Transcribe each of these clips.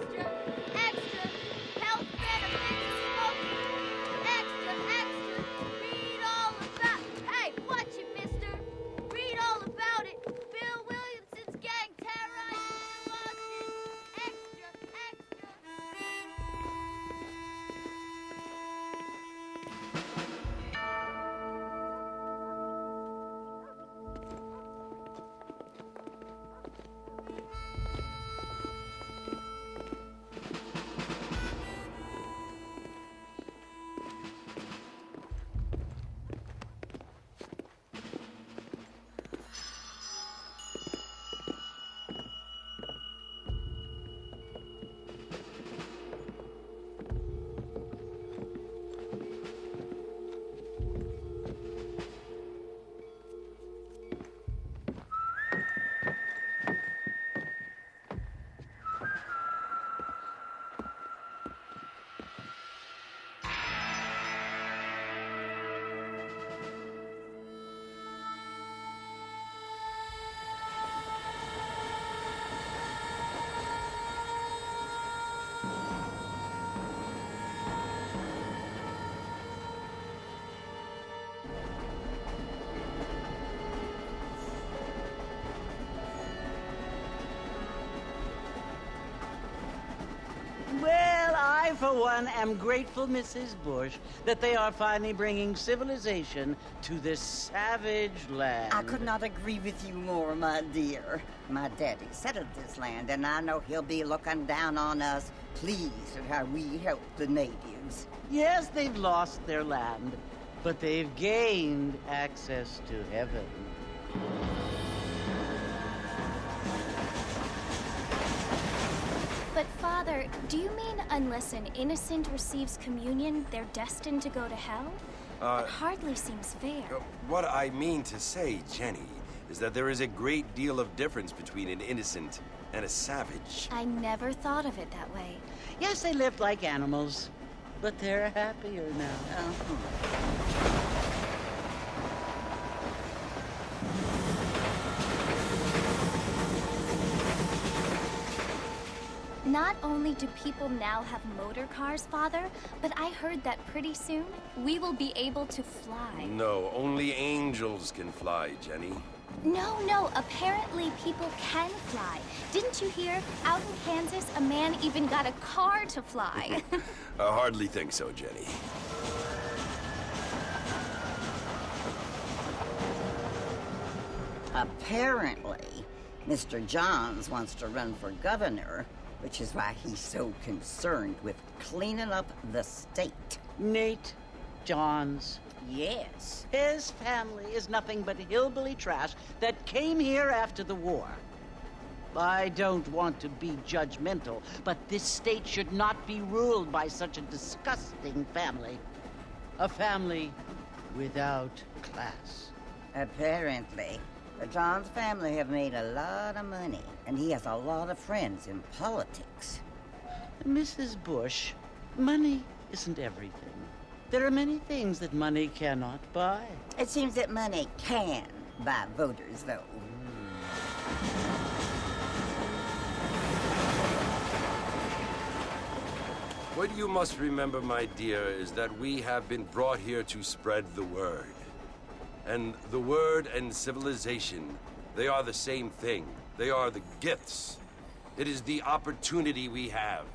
Extra, extra, health benefits of smoking. Extra, extra, read all about. Hey, watch it, mister. Read all about it. Bill Williamson's gang terrorizing Boston. Extra, extra. Well, I, for one, am grateful, Mrs. Bush, that they are finally bringing civilization to this savage land. I could not agree with you more, my dear. My daddy settled this land, and I know he'll be looking down on us, pleased at how we help the natives. Yes, they've lost their land, but they've gained access to heaven. But, Father, do you mean unless an innocent receives communion, they're destined to go to hell? That hardly seems fair. What I mean to say, Jenny, is that there is a great deal of difference between an innocent and a savage. I never thought of it that way. Yes, they lived like animals, but they're happier now. Not only do people now have motor cars, Father, but I heard that pretty soon we will be able to fly. No, only angels can fly, Jenny. No, apparently people can fly. Didn't you hear? Out in Kansas, a man even got a car to fly. I hardly think so, Jenny. Apparently, Mr. Johns wants to run for governor, which is why he's so concerned with cleaning up the state. Nate Johns. Yes. His family is nothing but hillbilly trash that came here after the war. I don't want to be judgmental, but this state should not be ruled by such a disgusting family. A family without class. Apparently. The Johns family have made a lot of money, and he has a lot of friends in politics. Mrs. Bush, money isn't everything. There are many things that money cannot buy. It seems that money can buy voters, though. What you must remember, my dear, is that we have been brought here to spread the word. And the word and civilization, they are the same thing. They are the gifts. It is the opportunity we have,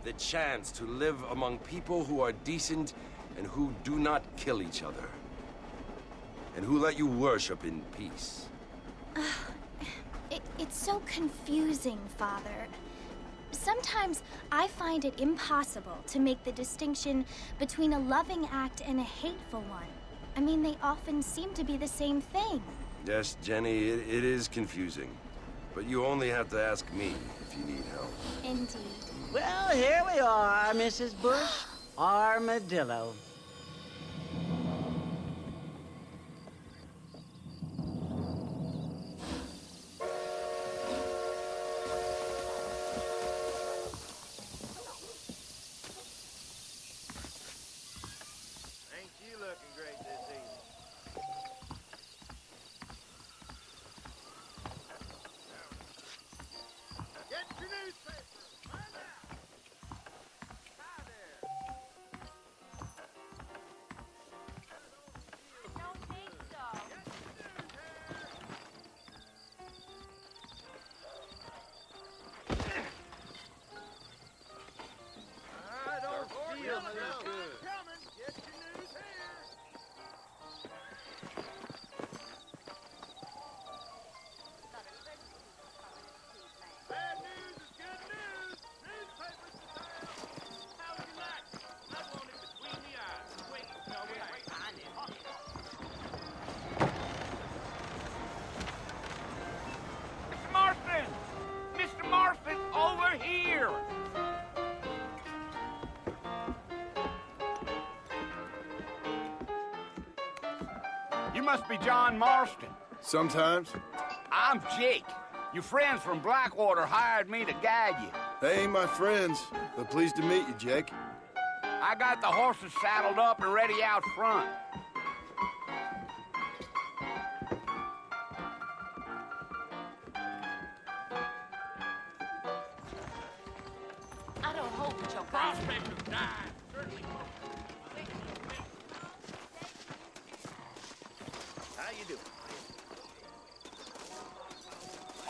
the chance to live among people who are decent and who do not kill each other, and who let you worship in peace. It's so confusing, Father. Sometimes I find it impossible to make the distinction between a loving act and a hateful one. I mean, they often seem to be the same thing. Yes, Jenny, it is confusing. But you only have to ask me if you need help. Indeed. Well, here we are, Mrs. Bush. Armadillo. Ain't you looking great this evening? Get your newspaper! Find out! must be John Marston. Sometimes. I'm Jake. Your friends from Blackwater hired me to guide you. They ain't my friends, but pleased to meet you, Jake. I got the horses saddled up and ready out front. I don't hope that your prospect of dying certainly. How you doing?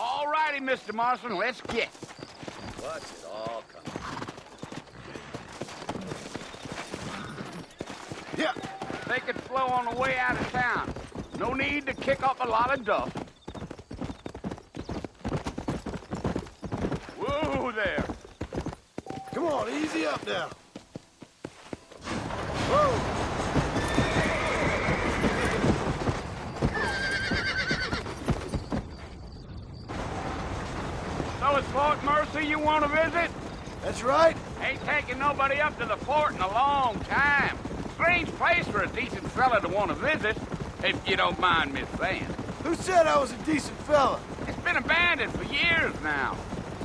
All righty, Mr. Marston, let's get. What's it all coming? Yeah. Take it slow on the way out of town. No need to kick up a lot of dust. Whoa there. Come on, easy up now. Whoa! So it's Fort Mercy you want to visit? That's right. Ain't taking nobody up to the fort in a long time. Strange place for a decent fella to want to visit, if you don't mind me saying. Who said I was a decent fella? It's been abandoned for years now.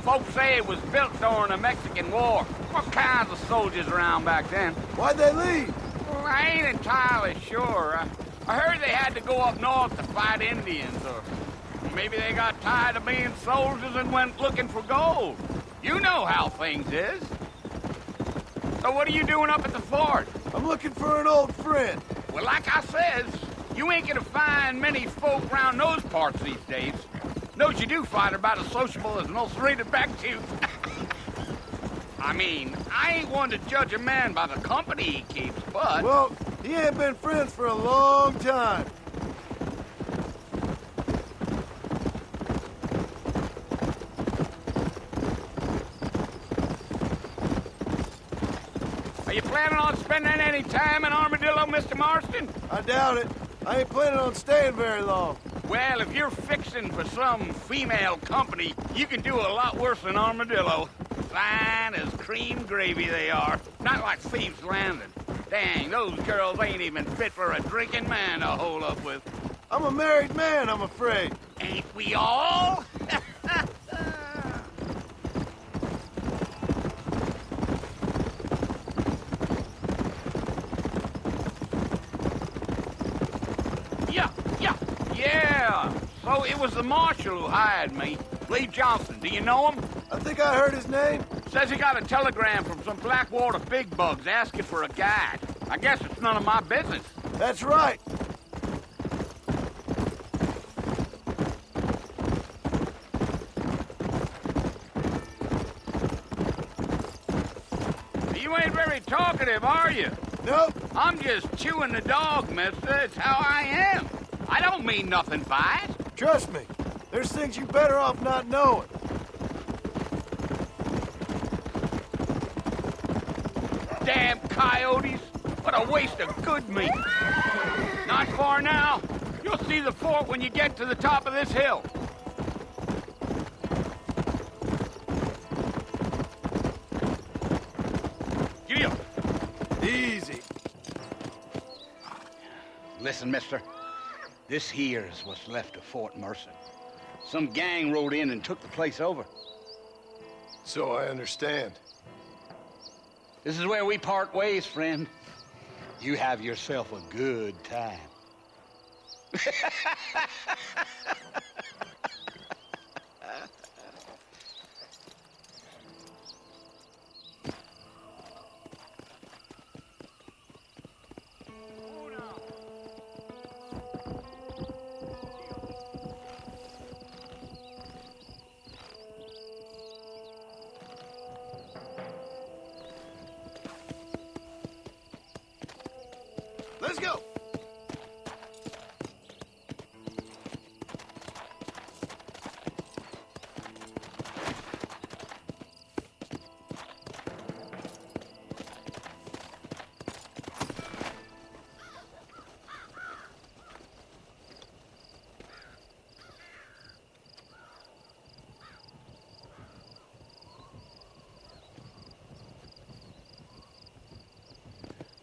Folks say it was built during the Mexican War. What kinds of soldiers around back then? Why'd they leave? Well, I ain't entirely sure. I heard they had to go up north to fight Indians, or maybe they got tired of being soldiers and went looking for gold. You know how things is. So what are you doing up at the fort? I'm looking for an old friend. Well, like I says, you ain't gonna find many folk around those parts these days. Those you do find are about as sociable as an ulcerated back tooth. I mean, I ain't one to judge a man by the company he keeps, but... Well, he ain't been friends for a long time. Are you planning on spending any time in Armadillo, Mr. Marston? I doubt it. I ain't planning on staying very long. Well, if you're fixing for some female company, you can do a lot worse than Armadillo. Fine as cream gravy they are. Not like Thieves' Landing. Dang, those girls ain't even fit for a drinking man to hole up with. I'm a married man, I'm afraid. Ain't we all? Yeah. So it was the marshal who hired me. Lee Johnson, do you know him? I think I heard his name. Says he got a telegram from some Blackwater big bugs asking for a guide. I guess it's none of my business. That's right. You ain't very talkative, are you? Nope. I'm just chewing the dog, mister. It's how I am. I don't mean nothing by it. Trust me. There's things you better off not knowing. Damn coyotes. What a waste of good meat. Not far now. You'll see the fort when you get to the top of this hill. Giddy up. Easy. Listen, mister. This here is what's left of Fort Mercy. Some gang rode in and took the place over. So I understand. This is where we part ways, friend. You have yourself a good time. Let's go.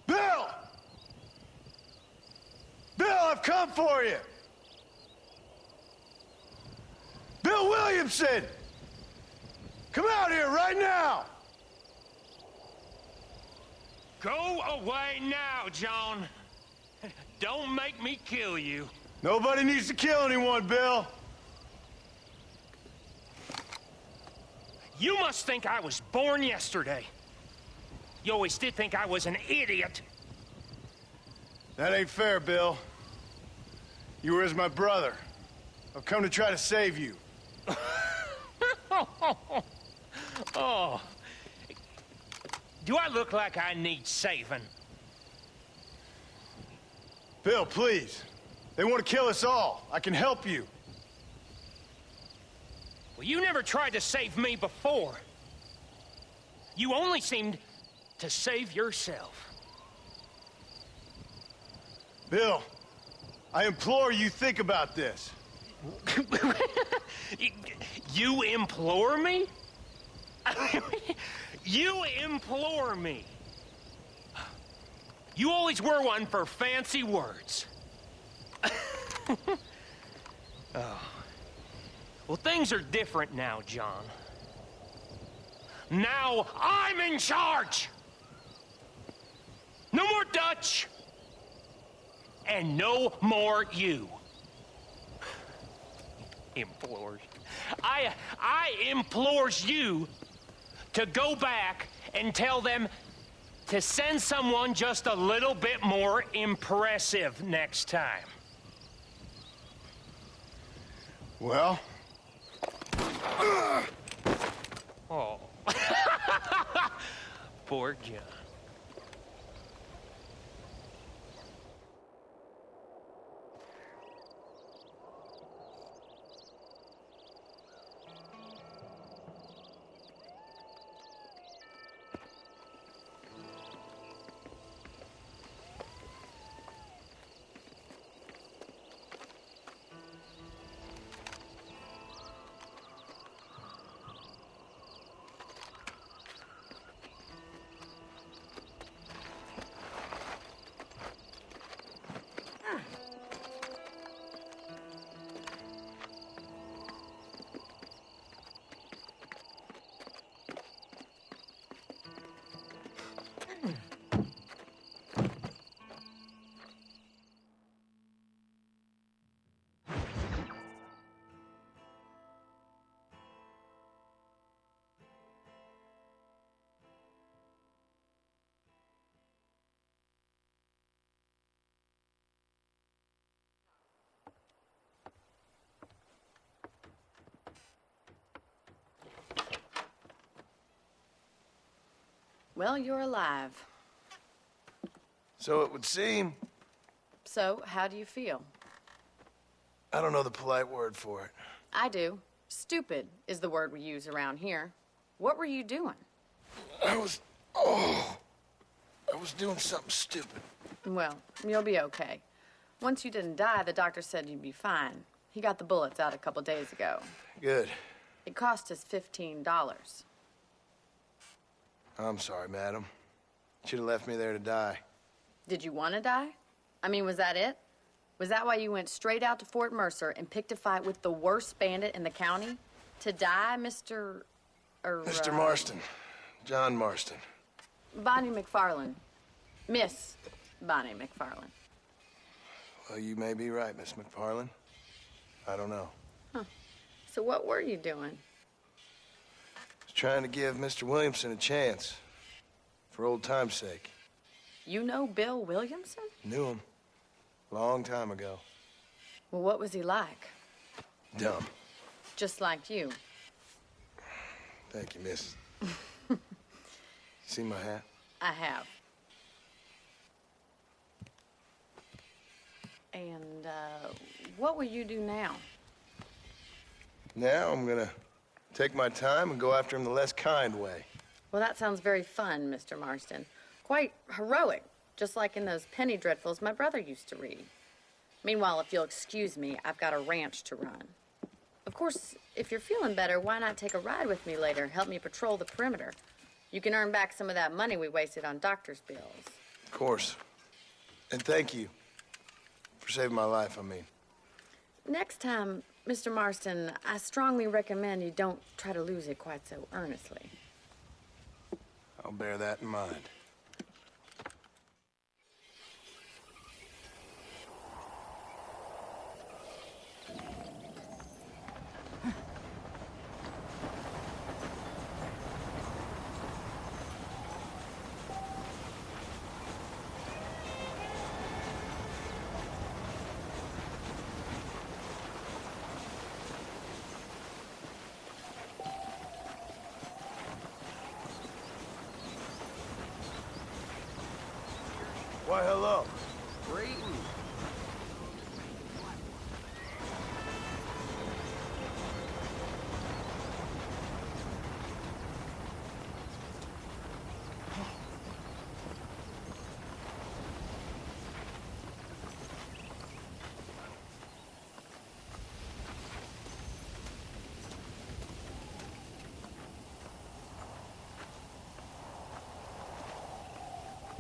Bill! I've come for you! Bill Williamson! Come out here right now! Go away now, John. Don't make me kill you. Nobody needs to kill anyone, Bill. You must think I was born yesterday. You always did think I was an idiot. That ain't fair, Bill. You were as my brother. I've come to try to save you. Oh. Do I look like I need saving? Bill, please. They want to kill us all. I can help you. Well, you never tried to save me before. You only seemed to save yourself. Bill, I implore you think about this. You implore me? You implore me. You always were one for fancy words. Oh. Well, things are different now, John. Now I'm in charge. No more Dutch. And no more you. Implores. I implores you to go back and tell them to send someone just a little bit more impressive next time. Well? Oh. Poor John. Well, you're alive. So it would seem. So, how do you feel? I don't know the polite word for it. I do. Stupid is the word we use around here. What were you doing? I was doing something stupid. Well, you'll be okay. Once you didn't die, the doctor said you'd be fine. He got the bullets out a couple days ago. Good. It cost us $15. I'm sorry, madam. Should have left me there to die. Did you want to die? I mean, was that it? Was that why you went straight out to Fort Mercer and picked a fight with the worst bandit in the county? To die, Mr. Mr. Marston. John Marston. Bonnie McFarland. Miss Bonnie McFarland. Well, you may be right, Miss McFarland. I don't know. Huh. So what were you doing? I was trying to give Mr. Williamson a chance. For old time's sake. You know Bill Williamson? Knew him. Long time ago. Well, what was he like? Dumb. Just like you. Thank you, miss. See my hat? I have. And, what will you do now? Now I'm gonna take my time and go after him the less kind way. Well, that sounds very fun, Mr. Marston. Quite heroic, just like in those penny dreadfuls my brother used to read. Meanwhile, if you'll excuse me, I've got a ranch to run. Of course, if you're feeling better, why not take a ride with me later and help me patrol the perimeter? You can earn back some of that money we wasted on doctor's bills. Of course. And thank you For saving my life, I mean. Next time, Mr. Marston, I strongly recommend you don't try to lose it quite so earnestly. I'll bear that in mind. Why, hello.